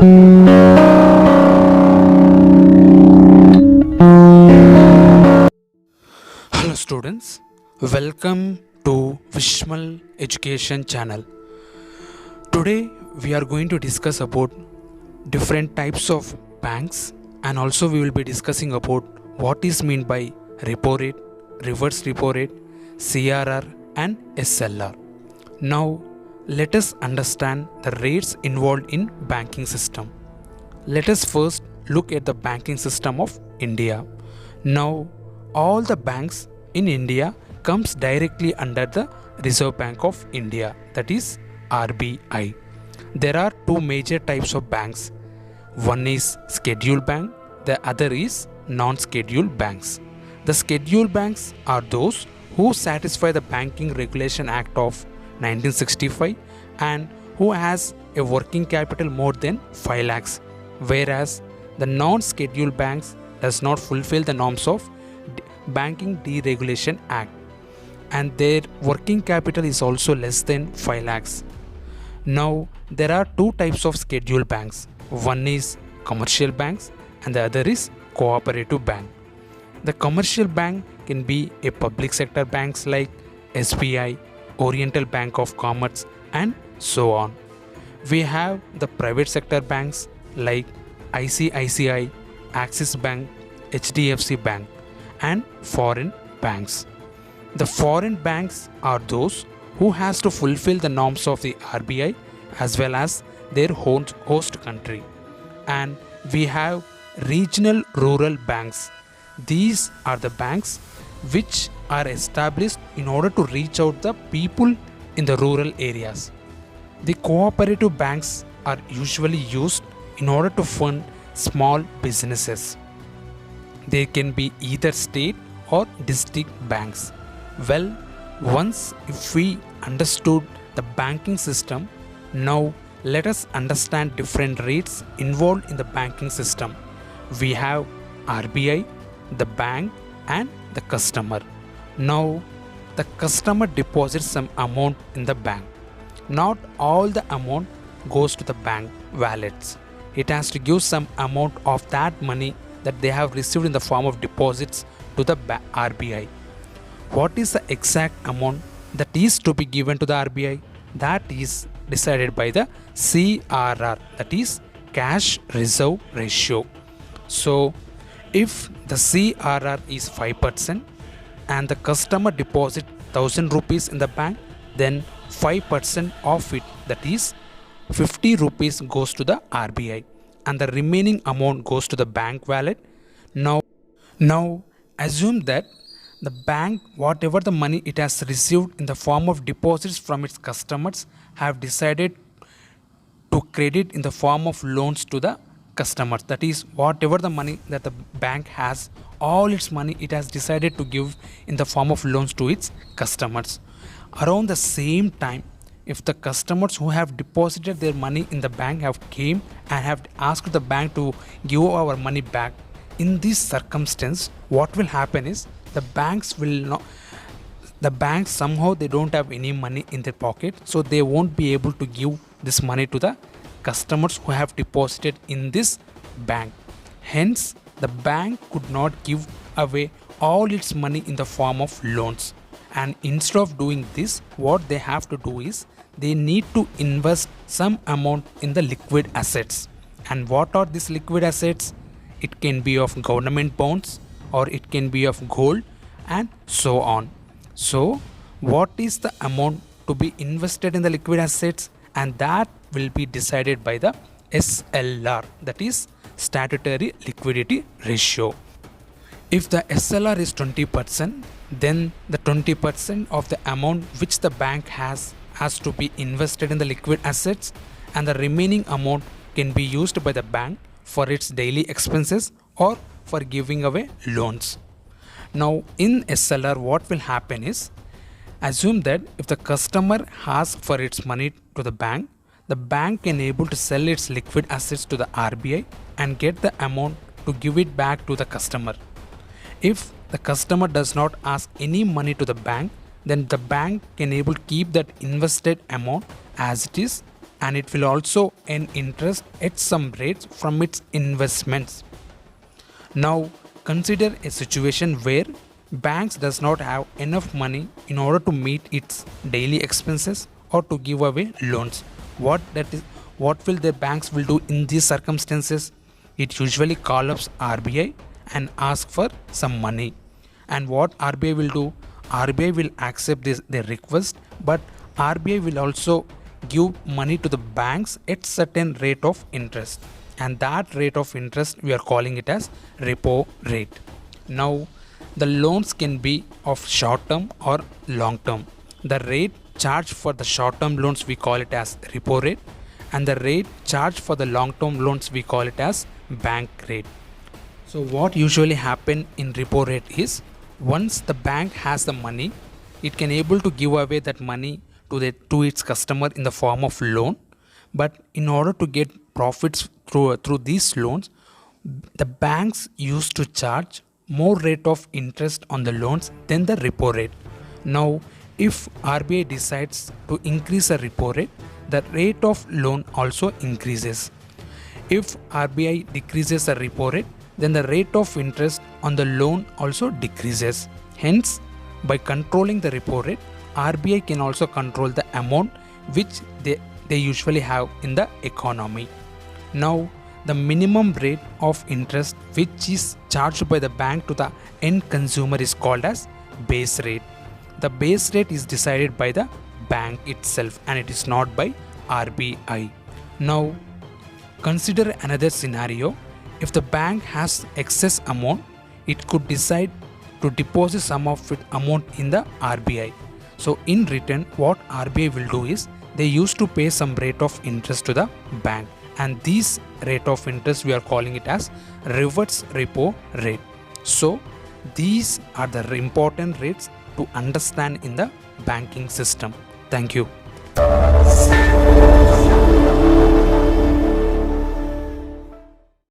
Hello students, welcome to Vishmal Education channel. Today we are going to discuss about different types of banks, and also we will be discussing about what is meant by repo rate, reverse repo rate, CRR and SLR. Now let us understand the rates involved in banking system. Let us first look at the banking system of India. Now all the banks in India comes directly under the Reserve Bank of India, that is RBI. There are two major types of banks. One is scheduled bank, the other is non-scheduled banks. The scheduled banks are those who satisfy the Banking Regulation Act of 1965 and who has a working capital more than 5 lakhs, whereas the non-scheduled banks does not fulfill the norms of Banking Deregulation Act and their working capital is also less than 5 lakhs. Now there are two types of scheduled banks. One is commercial banks and the other is cooperative bank. The commercial bank can be a public sector banks like SBI, Oriental Bank of Commerce and so on. We have the private sector banks like ICICI, Axis Bank, HDFC Bank and foreign banks. The foreign banks are those who has to fulfill the norms of the RBI as well as their host country. And we have regional rural banks. These are the banks which are established in order to reach out the people in the rural areas. The cooperative banks are usually used in order to fund small businesses. They can be either state or district banks. Well, once if we understood the banking system, now let us understand different rates involved in the banking system. We have RBI, the bank and the customer. Now the customer deposits some amount in the bank. Not all the amount goes to the bank wallets. It has to give some amount of that money that they have received in the form of deposits to the RBI. What is the exact amount that is to be given to the RBI? That is decided by the CRR, that is cash reserve ratio. So if the CRR is 5% and the customer deposit 1000 rupees in the bank, then 5% of it, that is 50 rupees goes to the RBI and the remaining amount goes to the bank wallet. Now assume that the bank, whatever the money it has received in the form of deposits from its customers, have decided to credit in the form of loans to the customers. That is, whatever the money that the bank has, all its money it has decided to give in the form of loans to its customers. Around the same time, if the customers who have deposited their money in the bank have came and have asked the bank to give our money back, in this circumstance what will happen is the banks somehow they don't have any money in their pocket, so they won't be able to give this money to the customers who have deposited in this bank. Hence the bank could not give away all its money in the form of loans, and instead of doing this, what they have to do is they need to invest some amount in the liquid assets. And what are these liquid assets? It can be of government bonds or it can be of gold and so on. So what is the amount to be invested in the liquid assets? And that will be decided by the SLR, that is statutory liquidity ratio. If the SLR is 20%, then the 20% of the amount which the bank has to be invested in the liquid assets, and the remaining amount can be used by the bank for its daily expenses or for giving away loans. Now in SLR what will happen is, assume that if the customer asks for its money to the bank can able to sell its liquid assets to the RBI and get the amount to give it back to the customer. If the customer does not ask any money to the bank, then the bank can able to keep that invested amount as it is and it will also earn interest at some rates from its investments. Now consider a situation where banks does not have enough money in order to meet its daily expenses or to give away loans. What will the banks will do in these circumstances? It usually call up RBI and ask for some money. And what RBI will do? RBI will accept their request, but RBI will also give money to the banks at certain rate of interest, and that rate of interest we are calling it as repo rate. Now the loans can be of short term or long term. The rate charged for the short term loans we call it as repo rate, and the rate charged for the long term loans we call it as bank rate. So what usually happen in repo rate is, once the bank has the money, it can able to give away that money to its customer in the form of loan. But in order to get profits through these loans, the banks used to charge more rate of interest on the loans than the repo rate. Now if RBI decides to increase the repo rate, the rate of loan also increases. If RBI decreases the repo rate, then the rate of interest on the loan also decreases. Hence, by controlling the repo rate, RBI can also control the amount which they usually have in the economy. Now, the minimum rate of interest which is charged by the bank to the end consumer is called as base rate. The base rate is decided by the bank itself and it is not by RBI. Now, consider another scenario. If the bank has excess amount, it could decide to deposit some of its amount in the RBI. So in return, what RBI will do is, they used to pay some rate of interest to the bank, and this rate of interest we are calling it as reverse repo rate. So these are the important rates to understand in the banking system. Thank you.